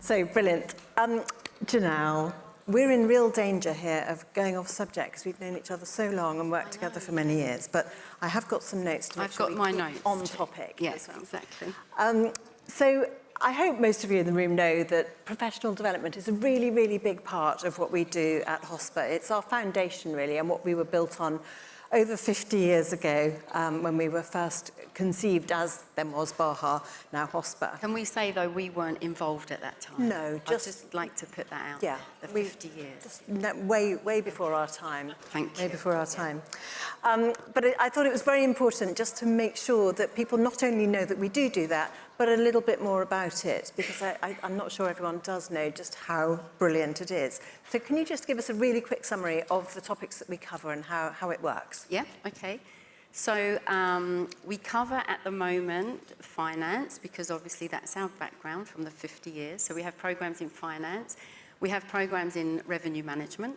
So brilliant. Janelle, we're in real danger here of going off subject because we've known each other so long and worked together for many years. But I have got some notes to make sure we keep on topic. Yes, well. exactly. So I hope most of you in the room know that professional development is a really, really big part of what we do at HOSPA. It's our foundation, really, and what we were built on over 50 years ago when we were first conceived as then was BAHA, now HOSPA. Can we say, though, we weren't involved at that time? No, I'd just like to put that out. Yeah. The 50 years. Way before our time. Thank you. Way before our time. But I thought it was very important just to make sure that people not only know that we do that, but a little bit more about it, because I'm not sure everyone does know just how brilliant it is. So can you just give us a really quick summary of the topics that we cover and how it works? Yeah, okay. So we cover at the moment finance, because obviously that's our background from the 50 years. So we have programs in finance, we have programs in revenue management,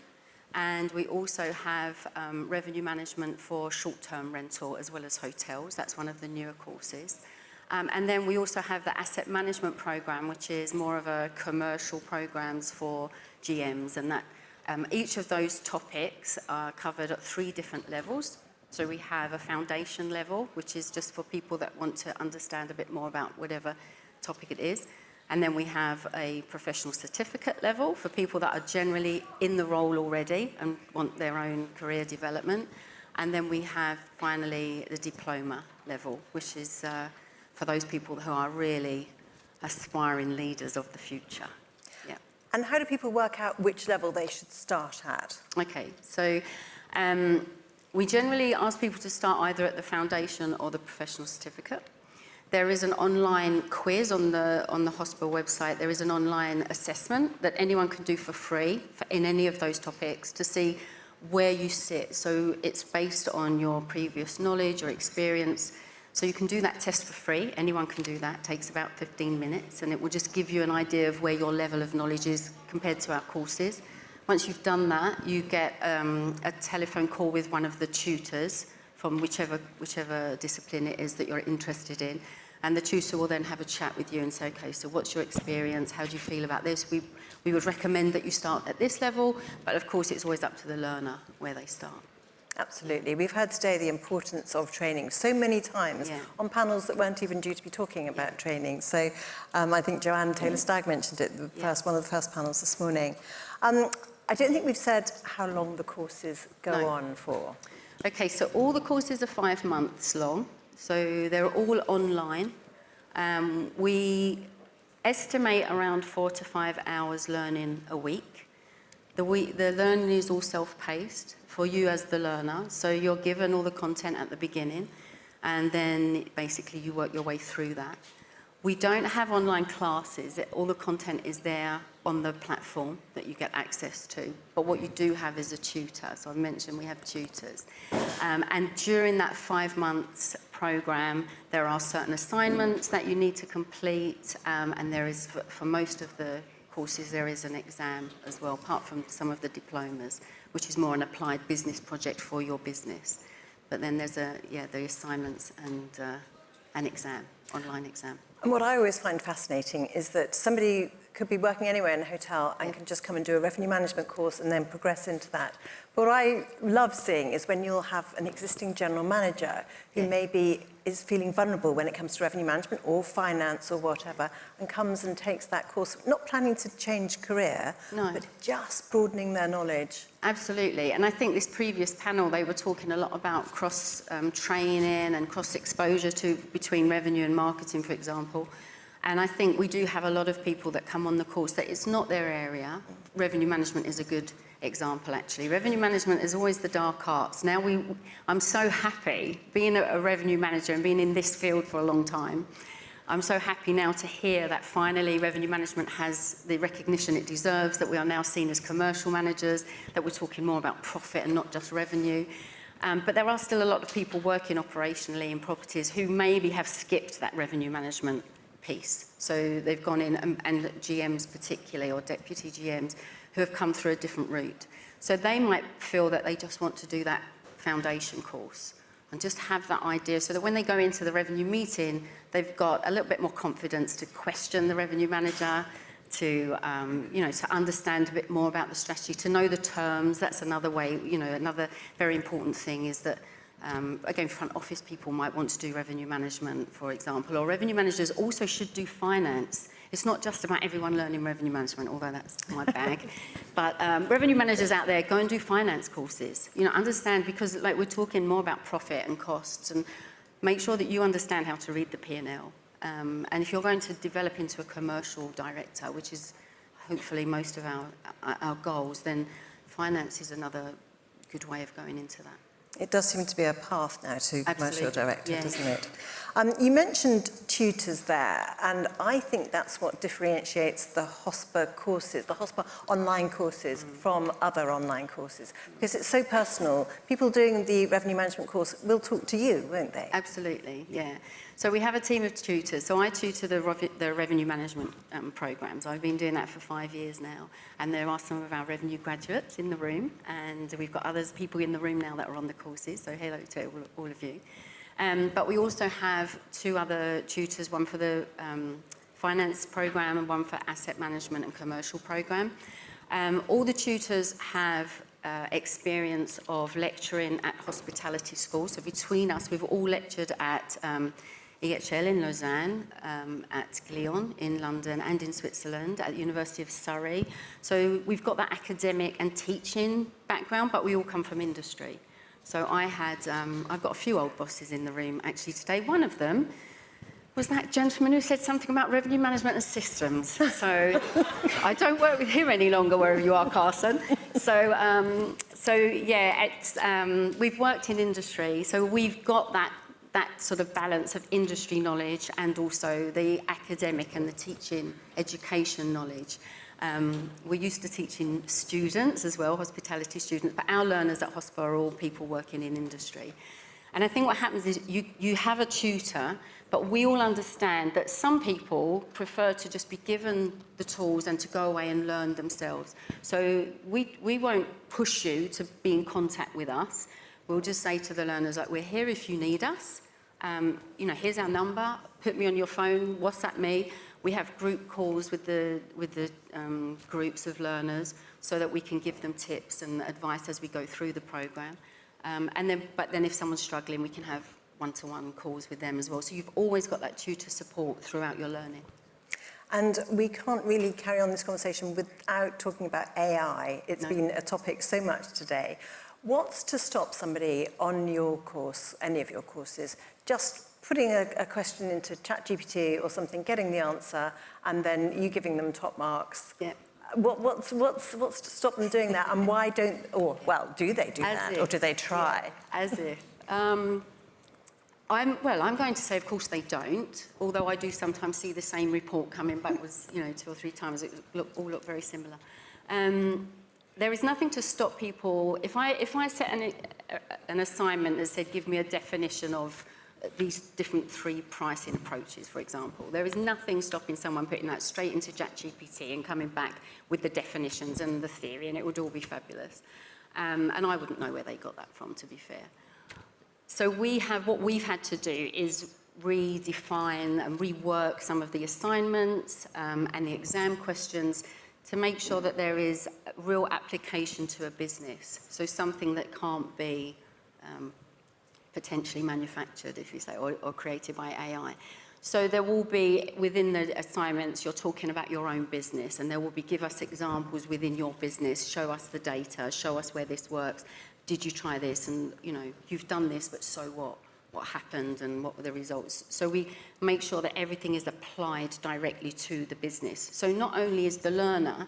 and we also have revenue management for short-term rental as well as hotels. That's one of the newer courses. And then we also have the asset management program, which is more of a commercial programs for GMs, and that each of those topics are covered at 3 different levels. So we have a foundation level, which is just for people that want to understand a bit more about whatever topic it is. And then we have a professional certificate level for people that are generally in the role already and want their own career development. And then we have finally the diploma level, which is for those people who are really aspiring leaders of the future. Yeah. And how do people work out which level they should start at? Okay, so we generally ask people to start either at the foundation or the professional certificate. There is an online quiz on the HOSPA website. There is an online assessment that anyone can do for free in any of those topics to see where you sit. So it's based on your previous knowledge or experience. So you can do that test for free. Anyone can do that. It takes about 15 minutes, and it will just give you an idea of where your level of knowledge is compared to our courses. Once you've done that, you get a telephone call with one of the tutors from whichever discipline it is that you're interested in. And the tutor will then have a chat with you and say, okay, so what's your experience? How do you feel about this? We would recommend that you start at this level, but of course it's always up to the learner where they start. Absolutely. We've heard today the importance of training so many times on panels that weren't even due to be talking about training. So I think Joanne Taylor-Stagg mentioned it, one of the first panels this morning. I don't think we've said how long the courses go on for. Okay, so all the courses are 5 months long. So they're all online. We estimate around 4 to 5 hours learning a week. The learning is all self-paced for you as the learner. So you're given all the content at the beginning, and then basically you work your way through that. We don't have online classes. All the content is there on the platform that you get access to. But what you do have is a tutor. So I mentioned we have tutors. And during that 5 months program, there are certain assignments that you need to complete. And there is, for most of the courses, there is an exam as well, apart from some of the diplomas, which is more an applied business project for your business. But then there's the assignments and an exam, online exam. And what I always find fascinating is that somebody could be working anywhere in a hotel and can just come and do a revenue management course and then progress into that. But what I love seeing is when you'll have an existing general manager who maybe is feeling vulnerable when it comes to revenue management or finance or whatever, and comes and takes that course, not planning to change career, but just broadening their knowledge. Absolutely, and I think this previous panel, they were talking a lot about cross-training and cross-exposure between revenue and marketing, for example. And I think we do have a lot of people that come on the course that it's not their area. Revenue management is a good example, actually. Revenue management is always the dark arts. Now I'm so happy being a revenue manager and being in this field for a long time. I'm so happy now to hear that finally revenue management has the recognition it deserves, that we are now seen as commercial managers, that we're talking more about profit and not just revenue. But there are still a lot of people working operationally in properties who maybe have skipped that revenue management piece. So they've gone in, and GMs particularly, or deputy GMs, who have come through a different route. So they might feel that they just want to do that foundation course and just have that idea so that when they go into the revenue meeting, they've got a little bit more confidence to question the revenue manager, to, to understand a bit more about the strategy, to know the terms. That's another way, another very important thing is that, again, front office people might want to do revenue management, for example, or revenue managers also should do finance. It's not just about everyone learning revenue management, although that's my bag. But revenue managers out there, go and do finance courses. Understand, because like we're talking more about profit and costs, and make sure that you understand how to read the P&L. And if you're going to develop into a commercial director, which is hopefully most of our goals, then finance is another good way of going into that. It does seem to be a path now to commercial director, yeah. doesn't it? You mentioned tutors there, and I think that's what differentiates the HOSPA courses, the HOSPA online courses from other online courses, because it's so personal. People doing the revenue management course will talk to you, won't they? Absolutely, yeah. So we have a team of tutors. So I tutor the revenue management programs. I've been doing that for 5 years now. And there are some of our revenue graduates in the room. And we've got people in the room now that are on the courses. So hello to all of you. But we also have 2 other tutors, one for the finance program and one for asset management and commercial program. All the tutors have experience of lecturing at hospitality schools. So between us, we've all lectured at EHL in Lausanne, at Lyon in London and in Switzerland, at the University of Surrey. So we've got that academic and teaching background, but we all come from industry. So I've got a few old bosses in the room actually today. One of them was that gentleman who said something about revenue management and systems. So I don't work with him any longer, wherever you are, Carson. So we've worked in industry, so we've got that sort of balance of industry knowledge and also the academic and the teaching education knowledge. We're used to teaching students as well, hospitality students, but our learners at HOSPA are all people working in industry. And I think what happens is you have a tutor, but we all understand that some people prefer to just be given the tools and to go away and learn themselves. So we won't push you to be in contact with us. We'll just say to the learners, like, we're here if you need us. Here's our number, put me on your phone, WhatsApp me. We have group calls with the groups of learners so that we can give them tips and advice as we go through the program. But then if someone's struggling, we can have one-to-one calls with them as well. So you've always got that tutor support throughout your learning. And we can't really carry on this conversation without talking about AI. It's been a topic so much today. What's to stop somebody on your course, any of your courses, just putting a question into ChatGPT or something, getting the answer, and then you giving them top marks? Yeah. What's to stop them doing that, and why don't, or, well, do they do that, or do they try? Yeah, as if. I'm going to say, of course, they don't, although I do sometimes see the same report coming back with, 2 or 3 times. It all look very similar. There is nothing to stop people. If I set an assignment that said, give me a definition of these different 3 pricing approaches, for example, there is nothing stopping someone putting that straight into ChatGPT and coming back with the definitions and the theory, and it would all be fabulous. And I wouldn't know where they got that from, to be fair. So what we've had to do is redefine and rework some of the assignments and the exam questions to make sure that there is real application to a business. So something that can't be potentially manufactured, if you say, or created by AI. So there will be, within the assignments, you're talking about your own business, and there will be, give us examples within your business, show us the data, show us where this works. Did you try this? And, you've done this, but so what? What happened and what were the results? So we make sure that everything is applied directly to the business. So not only is the learner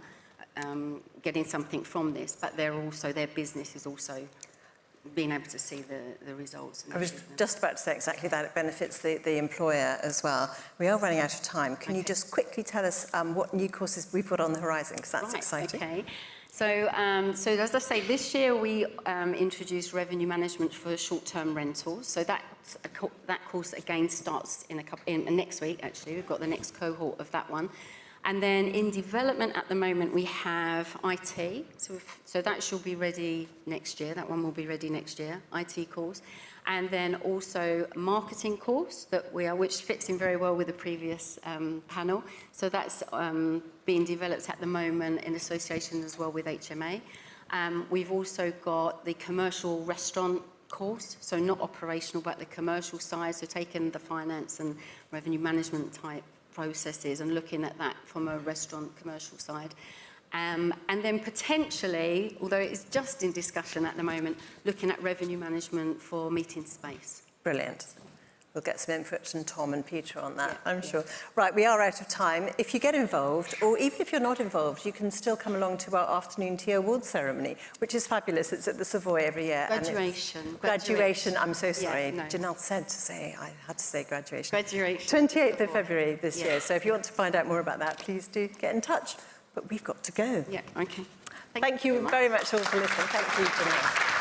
getting something from this, but their business is also being able to see the results. I was just about to say exactly that. It benefits the employer as well. We are running out of time. Can you just quickly tell us what new courses we've got on the horizon, because that's exciting. Okay. So as I say, this year we introduced revenue management for short-term rentals. So that course again starts in next week. Actually, we've got the next cohort of that one. And then in development at the moment, we have IT. So that should be ready next year. That one will be ready next year, IT course. And then also marketing course which fits in very well with the previous panel. So that's being developed at the moment in association as well with HMA. We've also got the commercial restaurant course, so not operational, but the commercial side, so taking the finance and revenue management type processes and looking at that from a restaurant commercial side. And then potentially, although it's just in discussion at the moment, looking at revenue management for meeting space. Brilliant. We'll get some input from Tom and Peter on that, I'm sure. Right, we are out of time. If you get involved, or even if you're not involved, you can still come along to our afternoon tea awards ceremony, which is fabulous. It's at the Savoy every year. Graduation. I'm so sorry. Yeah, no. Janelle said to say, I had to say graduation. Graduation. 28th of February this year. So if you want to find out more about that, please do get in touch. But we've got to go. Yeah, okay. Thank you very much all for listening. Thank you, Janelle.